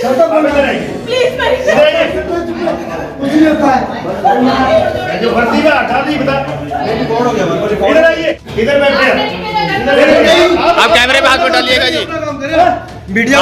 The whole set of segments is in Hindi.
प्लीज जो भर्ती का हटा दी बता इधर आइए, इधर बैठे आप कैमरे पे हाथ में डालिएगा जी। मीडिया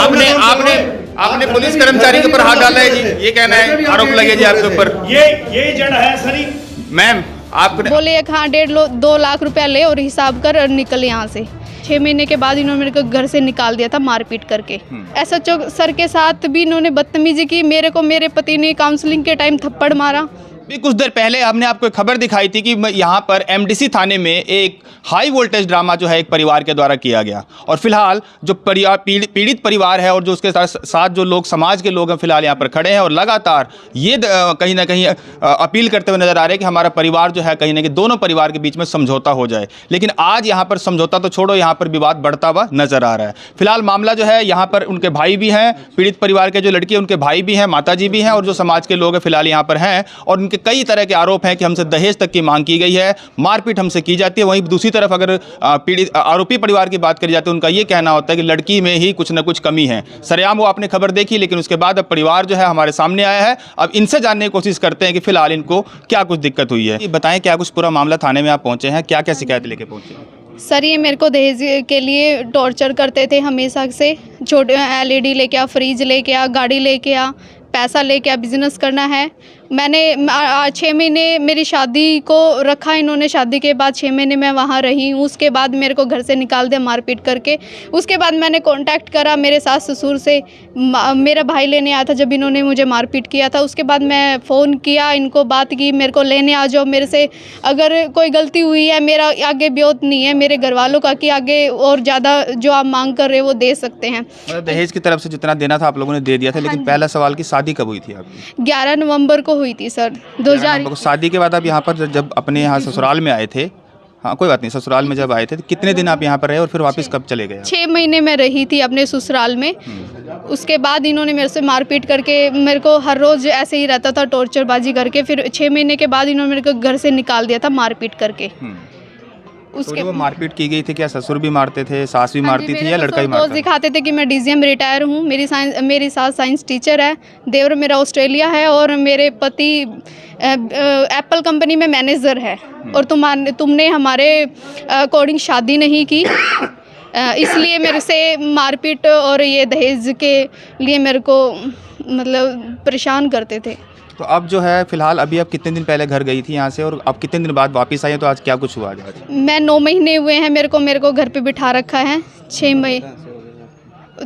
आपने पुलिस कर्मचारी के ऊपर हाथ डाला है जी, ये कहना है, आरोप लगे जी आपके ऊपर। ये जड़ है सरी मैम आपने बोले हाँ 1.5-2 लाख रुपया ले और हिसाब कर और निकल यहाँ से। 6 महीने के बाद इन्होंने मेरे को घर से निकाल दिया था मारपीट करके। SHO सर के साथ भी इन्होंने बदतमीजी की। मेरे को मेरे पति ने काउंसलिंग के टाइम थप्पड़ मारा। भी कुछ देर पहले हमने आपको एक खबर दिखाई थी कि यहाँ पर MDC थाने में एक हाई वोल्टेज ड्रामा जो है एक परिवार के द्वारा किया गया, और फिलहाल जो पीड़ित परिवार है और जो उसके साथ जो लोग समाज के लोग हैं फिलहाल यहाँ पर खड़े हैं और लगातार ये कहीं ना कहीं अपील करते हुए नजर आ रहे हैं कि हमारा परिवार जो है कहीं ना कहीं दोनों परिवार के बीच में समझौता हो जाए। लेकिन आज यहाँ पर समझौता तो छोड़ो, यहाँ पर विवाद बढ़ता हुआ नजर आ रहा है। फिलहाल मामला जो है यहाँ पर उनके भाई भी हैं, पीड़ित परिवार के जो लड़की है उनके भाई भी हैं, माता जी भी हैं, और जो समाज के लोग हैं फिलहाल यहाँ पर हैं, और उनके कई तरह के आरोप हैं कि हमसे दहेज तक की मांग की गई है, मारपीट हमसे की जाती है। वहीं दूसरी तरफ अगर पीड़ित आरोपी परिवार की बात करी जाती है, उनका ये कहना होता है कि लड़की में ही कुछ न कुछ कमी है। सरेआम वो आपने खबर देखी, लेकिन उसके बाद अब परिवार जो है हमारे सामने आया है। अब इनसे जानने की कोशिश करते हैं कि फिलहाल इनको क्या कुछ दिक्कत हुई है। बताएं क्या कुछ पूरा मामला थाने में आप पहुंचे हैं, क्या क्या शिकायत लेके पहुंचे हैं? सर ये मेरे को दहेज के लिए टॉर्चर करते थे हमेशा से। छोटे LED लेके आ, फ्रिज लेके आ, गाड़ी लेके आ, पैसा लेके आ, बिजनेस करना है। मैंने 6 महीने मेरी शादी को रखा इन्होंने। शादी के बाद 6 महीने मैं वहाँ रही हूँ। उसके बाद मेरे को घर से निकाल दिया मारपीट करके। उसके बाद मैंने कांटेक्ट करा मेरे सास ससुर से। मेरा भाई लेने आया था जब इन्होंने मुझे मारपीट किया था। उसके बाद मैं फ़ोन किया, इनको बात की, मेरे को लेने आ जाओ। मेरे से अगर कोई गलती हुई है, मेरा आगे ब्योत नहीं है मेरे घर वालों का कि आगे और ज़्यादा जो आप मांग कर रहे हो वो दे सकते हैं। मतलब दहेज की तरफ से जितना देना था आप लोगों ने दे दिया था, लेकिन पहला सवाल की शादी कब हुई थी आपकी? 11 नवंबर को हुई थी सर 2000। शादी के बाद आप यहाँ पर जब अपने यहाँ ससुराल में आए थे, हाँ कोई बात नहीं, ससुराल में जब आए थे तो कितने दिन आप यहाँ पर रहे और फिर वापस कब चले गए? 6 महीने में रही थी अपने ससुराल में। उसके बाद इन्होंने मेरे से मारपीट करके मेरे को हर रोज़ ऐसे ही रहता था टॉर्चरबाजी करके। फिर 6 महीने के बाद इन्होंने मेरे को घर से निकाल दिया था मारपीट करके। उसके वो मारपीट की गई थी, क्या ससुर भी मारते थे, सास भी मारती थी, या लड़का ही मारता था? दिखाते थे कि मैं DGM रिटायर हूँ। मेरी सास साइंस टीचर है, देवर मेरा ऑस्ट्रेलिया है, और मेरे पति एप्पल कंपनी में मैनेजर है। और तुमने हमारे अकॉर्डिंग शादी नहीं की, इसलिए मेरे से मारपीट और ये दहेज के लिए मेरे को मतलब परेशान करते थे। तो अब जो है फिलहाल अभी आप कितने दिन पहले घर गई थी यहाँ से, और अब कितने दिन बाद वापस आई हैं, तो आज क्या कुछ हुआ? आज मैं 9 महीने हुए हैं मेरे को घर पे बिठा रखा है। 6 महीने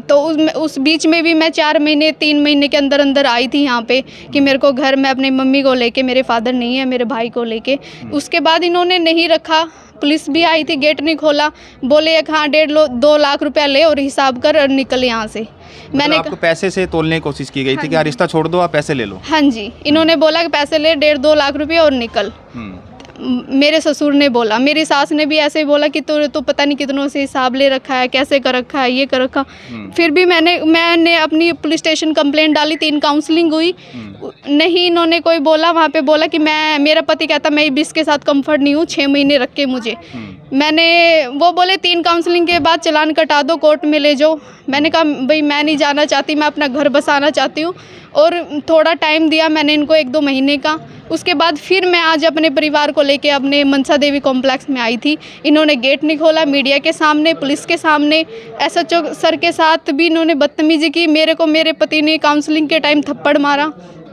तो उस बीच में भी मैं 4 महीने 3 महीने के अंदर आई थी यहाँ पे कि मेरे को घर में अपनी मम्मी को लेके, मेरे फादर नहीं है, मेरे भाई को लेके। उसके बाद इन्होंने नहीं रखा, पुलिस भी आई थी, गेट नहीं खोला। बोले हाँ 1.5-2 लाख रुपया ले और हिसाब कर और निकल यहाँ से। मैंने आपको पैसे से तोलने की कोशिश की गई थी कि रिश्ता छोड़ दो, आप पैसे ले लो? हाँ जी, इन्होंने बोला कि पैसे ले 1.5-2 लाख रुपया और निकल। मेरे ससुर ने बोला, मेरी सास ने भी ऐसे ही बोला कि तो पता नहीं कितनों से हिसाब ले रखा है, कैसे कर रखा है, ये कर रखा। फिर भी मैंने अपनी पुलिस स्टेशन कंप्लेंट डाली, 3 काउंसलिंग हुई, नहीं इन्होंने कोई बोला। वहाँ पे बोला कि मेरा पति कहता मैं इसके साथ कंफर्ट नहीं हूँ, 6 महीने रख के मुझे। वो बोले 3 काउंसलिंग के बाद चालान कटा दो, कोर्ट में ले जाओ। मैंने कहा भाई मैं नहीं जाना चाहती, मैं अपना घर बसाना चाहती हूँ। और थोड़ा टाइम दिया मैंने इनको 1-2 महीने का। उसके बाद फिर मैं आज अपने परिवार को लेके अपने मनसा देवी कॉम्प्लेक्स में आई थी। इन्होंने गेट नहीं खोला, मीडिया के सामने, पुलिस के सामने, SHO सर के साथ भी इन्होंने बदतमीजी की। मेरे को मेरे पति ने काउंसलिंग के टाइम थप्पड़ मारा।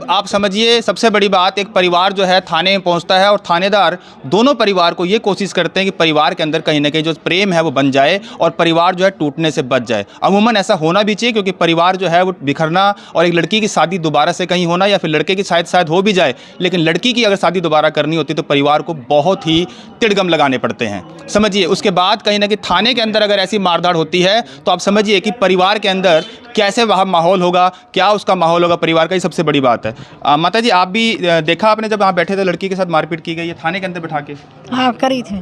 आप समझिए, सबसे बड़ी बात, एक परिवार जो है थाने में पहुंचता है और थानेदार दोनों परिवार को ये कोशिश करते हैं कि परिवार के अंदर कहीं ना कहीं जो प्रेम है वो बन जाए और परिवार जो है टूटने से बच जाए। अमूमन ऐसा होना भी चाहिए, क्योंकि परिवार जो है वो बिखरना और एक लड़की की शादी दोबारा से कहीं होना, या फिर लड़के की शायद हो भी जाए, लेकिन लड़की की अगर शादी दोबारा करनी होती तो परिवार को बहुत ही तिड़गम लगाने पड़ते हैं। समझिए, उसके बाद कहीं ना कहीं थाने के अंदर अगर ऐसी मारधाड़ होती है तो आप समझिए कि परिवार के अंदर कैसे वहाँ माहौल होगा, क्या उसका माहौल होगा परिवार का, ये सबसे बड़ी बात है। माता जी, आप भी देखा आपने जब वहाँ बैठे थे लड़की के साथ मारपीट की गई है थाने के अंदर बैठा के? हाँ करी थी।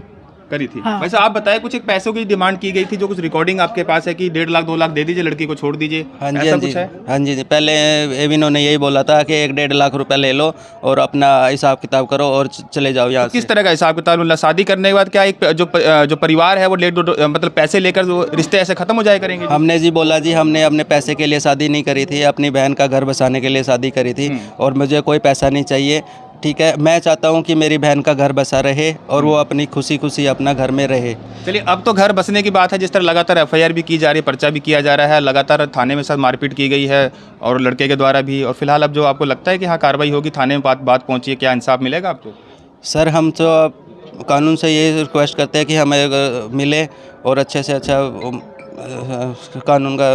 करी थी। हाँ। वैसे आप बताएं, कुछ एक पैसों की डिमांड की गई थी, जो कुछ रिकॉर्डिंग आपके पास है कि 1.5 लाख 2 लाख दे दीजिए, लड़की को छोड़ दीजिए, हाँ जी, ऐसा हाँ कुछ जी, है? हाँ जी, पहले एविनो ने यही बोला था कि 1-1.5 लाख रुपया ले लो और अपना हिसाब किताब करो और चले जाओ यहाँ तो किस से। तरह का हिसाब किताब? मतलब शादी करने के बाद क्या एक जो परिवार है वो मतलब पैसे लेकर जो रिश्ते ऐसे खत्म हो जाए करेंगे? हमने जी बोला जी, हमने अपने पैसे के लिए शादी नहीं करी थी, अपनी बहन का घर बसाने के लिए शादी करी थी और मुझे कोई पैसा नहीं चाहिए। ठीक है, मैं चाहता हूँ कि मेरी बहन का घर बसा रहे और वो अपनी खुशी खुशी अपना घर में रहे। चलिए, अब तो घर बसने की बात है, जिस तरह लगातार एफआईआर भी की जा रही है, पर्चा भी किया जा रहा है, लगातार थाने में साथ मारपीट की गई है और लड़के के द्वारा भी, और फिलहाल अब जो आपको लगता है कि हाँ कार्रवाई होगी, थाने में बात पहुंची है, क्या इंसाफ मिलेगा आपको? सर, हम तो कानून से ये रिक्वेस्ट करते हैं कि हमें मिले और अच्छे से अच्छा कानून का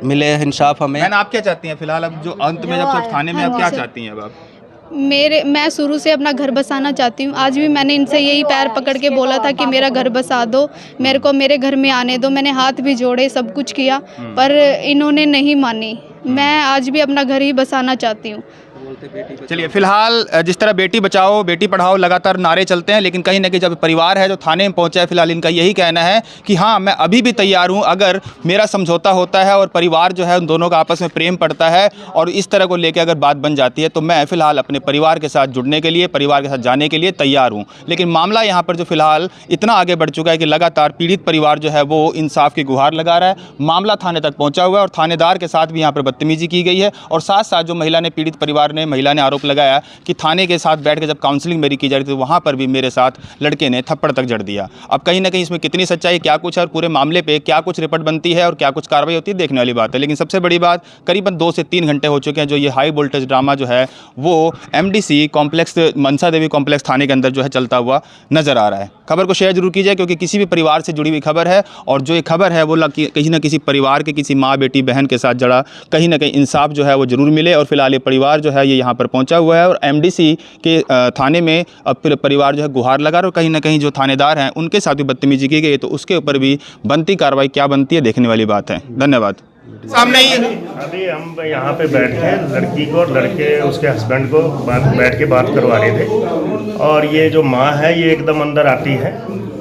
मिले इंसाफ हमें। मैंने आप क्या चाहती हैं फिलहाल, अब जो अंत में जब थाने में आप क्या चाहती हैं? अब आप मैं शुरू से अपना घर बसाना चाहती हूँ। आज भी मैंने इनसे यही पैर पकड़ के बोला था कि मेरा घर बसा दो, मेरे को मेरे घर में आने दो। मैंने हाथ भी जोड़े, सब कुछ किया, पर इन्होंने नहीं मानी। मैं आज भी अपना घर ही बसाना चाहती हूँ। चलिए, फिलहाल जिस तरह बेटी बचाओ बेटी पढ़ाओ लगातार नारे चलते हैं, लेकिन कहीं ना कहीं जब परिवार है जो थाने में पहुंचा है, फिलहाल इनका यही कहना है कि हाँ, मैं अभी भी तैयार हूं, अगर मेरा समझौता होता है और परिवार जो है उन दोनों का आपस में प्रेम पड़ता है और इस तरह को लेकर अगर बात बन जाती है, तो मैं फिलहाल अपने परिवार के साथ जुड़ने के लिए, परिवार के साथ जाने के लिए तैयार हूँ। लेकिन मामला यहाँ पर जो फिलहाल इतना आगे बढ़ चुका है कि लगातार पीड़ित परिवार जो है वो इंसाफ की गुहार लगा रहा है। मामला थाने तक पहुँचा हुआ है और थानेदार के साथ भी यहाँ पर बदतमीजी की गई है, और साथ साथ जो महिला ने, पीड़ित परिवार ने, महिला ने आरोप लगाया कि थाने के साथ बैठ के जब काउंसलिंग मेरी की जा रही थी, तो वहाँ पर भी मेरे साथ लड़के ने थप्पड़ तक जड़ दिया। अब कहीं ना कहीं इसमें कितनी सच्चाई, क्या कुछ है, और पूरे मामले पे क्या कुछ रिपोर्ट बनती है और क्या कुछ कार्रवाई होती है, देखने वाली बात है। लेकिन सबसे बड़ी बात, करीबन 2 से 3 घंटे हो चुके हैं जो ये हाई वोल्टेज ड्रामा जो है वो MDC complex, Mansa Devi complex थाने के अंदर जो है चलता हुआ नजर आ रहा है। खबर को शेयर जरूर कीजिए, क्योंकि किसी भी परिवार से जुड़ी हुई खबर है, और जो ये खबर है वो कहीं ना किसी परिवार के, किसी माँ बेटी बहन के साथ जड़ा, कहीं ना कहीं इंसाफ जो है वो जरूर मिले। और फिलहाल ये परिवार जो है ये यहाँ पर पहुँचा हुआ है और MDC के थाने में अब फिर परिवार जो है गुहार लगा, और कहीं ना कहीं जो थानेदार हैं उनके साथ भी बदतमीजी की गई, तो उसके ऊपर भी बनती कार्रवाई क्या बनती है, देखने वाली बात है। धन्यवाद। सामने ही अभी हम यहाँ पे बैठ के लड़की को और लड़के उसके हस्बैंड को बैठ के बात करवा रहे थे, और ये जो माँ है ये एकदम अंदर आती है।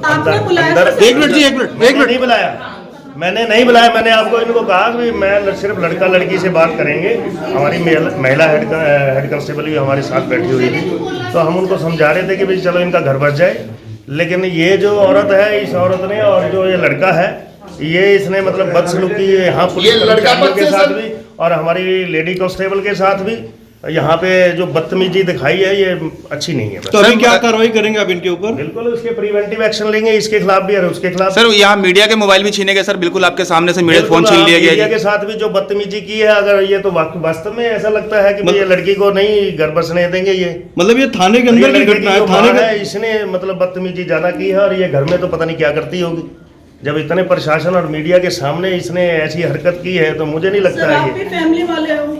अंदर एक मिनट नहीं बुलाया, मैंने नहीं बुलाया। मैंने आपको इनको कहा कि मैं सिर्फ लड़का लड़की से बात करेंगे। हमारी महिला हेड कांस्टेबल भी हमारे साथ बैठी हुई थी, तो हम उनको समझा रहे थे कि भाई चलो इनका घर बस जाए। लेकिन ये जो औरत है, इस औरत ने और जो ये लड़का है, ये इसने मतलब बदसलूकी यहाँ पुलिस कर्मचारियों के साथ भी और हमारी लेडी कांस्टेबल के साथ भी यहाँ पे जो बदतमीजी दिखाई है, ये अच्छी नहीं है। तो अभी क्या कार्रवाई करेंगे आप इनके ऊपर? बिल्कुल उसके प्रिवेंटिव एक्शन लेंगे, इसके खिलाफ भी और उसके खिलाफ। सर, यहाँ मीडिया के मोबाइल भी छीने गए सर, बिल्कुल आपके सामने से मीडिया फोन छीन लिया गया। मीडिया के साथ भी जो बदतमीजी की है, अगर ये तो वास्तव में ऐसा लगता है कि ये लड़की को नहीं घर बसने देंगे। ये मतलब ये थाने के अंदर की घटना है, थाने का इसने मतलब बदतमीजी ज्यादा की है, और ये घर में तो पता नहीं क्या करती होगी। जब इतने प्रशासन और मीडिया के सामने इसने ऐसी हरकत की है, तो मुझे नहीं लगता है ये। फैमिली वाले हो।